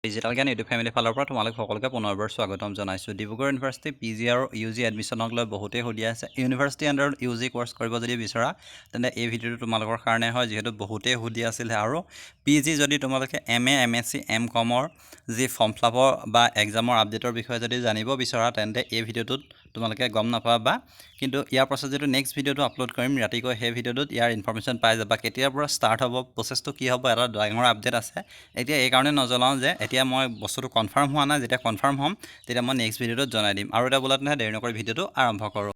Digital জ্ঞান YouTube family ফালৰ পৰা তোমালোক সকলোকে পুনৰবাৰ স্বাগতম জনাইছোঁ। ডিব্ৰুগড় ইউনিভাৰ্চিটি PG আৰু UG এডমিশ্যনক লৈ বহুতেই সুধি আছে। ইউনিভাৰ্চিটি আণ্ডাৰত UG কোৰ্চ কৰিব যদি বিচৰা তেন্তে এই ভিডিঅ'টো তোমালোকৰ কাৰণে হয়, যিহেতু বহুতেই সুধি আছিলে। আৰু PG যদি তোমালোকে MA MSc MCOMৰ যি ফৰ্ম ফিলাপৰ বা এক্সামৰ আপডেটৰ বিষয়ে যদি জানিব বিচৰা তেন্তে এই ভিডিঅ'টোত তোমালোকে গম নাপাবা, কিন্তু ইয়াৰ পাছত যিটো নেক্সট ভিডিঅ'টো আপলোড কৰিম ৰাতিকৈ, সেই ভিডিঅ'টোত ইয়াৰ ইনফৰমেশ্যন পাই যাবা। কেতিয়াৰ পৰা ষ্টাৰ্ট হ'ব, প্ৰচেছটো কি হ'ব, এটা ডাঙৰ আপডেট আছে। এতিয়া এই কাৰণে নজনাওঁ যে এতিয়া মই বস্তুটো কনফাৰ্ম হোৱা নাই, যেতিয়া কনফাৰ্ম হ'ম তেতিয়া মই নেক্সট ভিডিঅ'টোত জনাই দিম। আৰু এটা বোলাত নহয়, দেৰি নকৰি ভিডিঅ'টো আৰম্ভ কৰোঁ।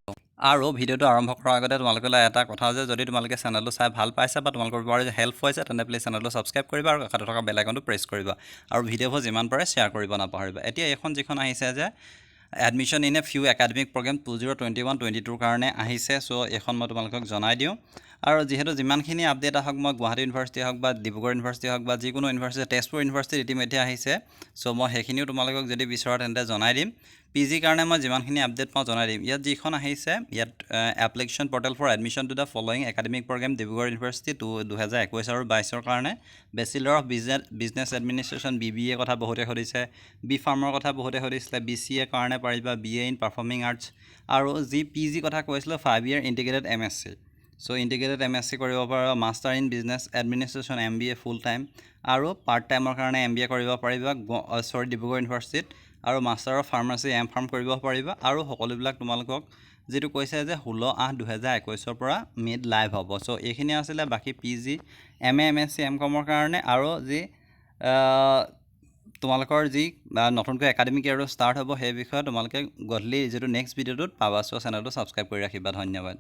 আৰু ভিডিঅ'টো আৰম্ভ কৰাৰ আগতে তোমালোকলৈ এটা কথা যে যদি তোমালোকে চেনেলটো চাই ভাল পাইছা বা তোমালোকৰ বাবে হেল্প হৈছে তেন্তে প্লিজ চেনেলটো ছাবস্ক্ৰাইব কৰিবা আৰু কাষতে থকা বেল আইকনটো প্ৰেছ কৰিবা আৰু ভিডিঅ'বোৰ যিমান পাৰে শ্বেয়াৰ কৰিব নাপাহৰিবা। এতিয়া এইখন যিখন আহিছে যে admission in a few academic programme 2021-22 কাৰণে আহিছে। চ' এইখন মই তোমালোকক জনাই দিওঁ। আৰু যিহেতু যিমানখিনি আপডেট আহক, মই গুৱাহাটী ইউনিভাৰ্চিটি হওক বা ডিব্ৰুগড় ইউনিভাৰ্চিটি হওক বা যিকোনো ইউনিভাৰ্চিটি, তেজপুৰ ইউনিভাৰ্চিটিত ইতিমধ্যে আহিছে। চ' মই সেইখিনিও তোমালোকক যদি বিচৰা তেন্তে জনাই দিম। PG কাৰণে মই যিমানখিনি আপডেট পাওঁ জনাই দিম। ইয়াত যিখন আহিছে, ইয়াত application portal for admission to the following academic programme Dibrugarh university 2021 আৰু 22 কাৰণে bachelor of business administration BBA কথা বহুতে সুধিছে, B.Pharm কথা বহুতে সুধিছিলে, BCA কাৰণে পাৰিবা, BA ইন পাৰফৰ্মিং আৰ্টছ, আৰু যি PG কথা কৈছিলোঁ 5 year ইণ্টিগ্ৰেটেড MSc। চ' ইণ্টিগ্ৰেটেড MSc কৰিব পাৰিবা, master in business administration MBA full time, আৰু পাৰ্ট টাইমৰ কাৰণে MBA কৰিব পাৰিবা ডিব্ৰুগড় ইউনিভাৰ্চিটিত, আৰু মাষ্টাৰ অফ ফাৰ্মাচী MPharm কৰিব পাৰিবা। আৰু সকলোবিলাক তোমালোকক যিটো কৈছে যে 16/8/2021 পৰা মেড লাইভ হ'ব। চ' এইখিনি আছিলে বাকী PG MA MSc MCOMৰ কাৰণে। আৰু যি তোমালোকৰ যি নতুনকৈ একাডেমিক ইয়াৰটো ষ্টাৰ্ট হ'ব সেই বিষয়ে তোমালোকে গধূলি যিটো নেক্সট ভিডিঅ'টোত পাবা। চ' চেনেলটো ছাবস্ক্ৰাইব কৰি ৰাখিবা। ধন্যবাদ।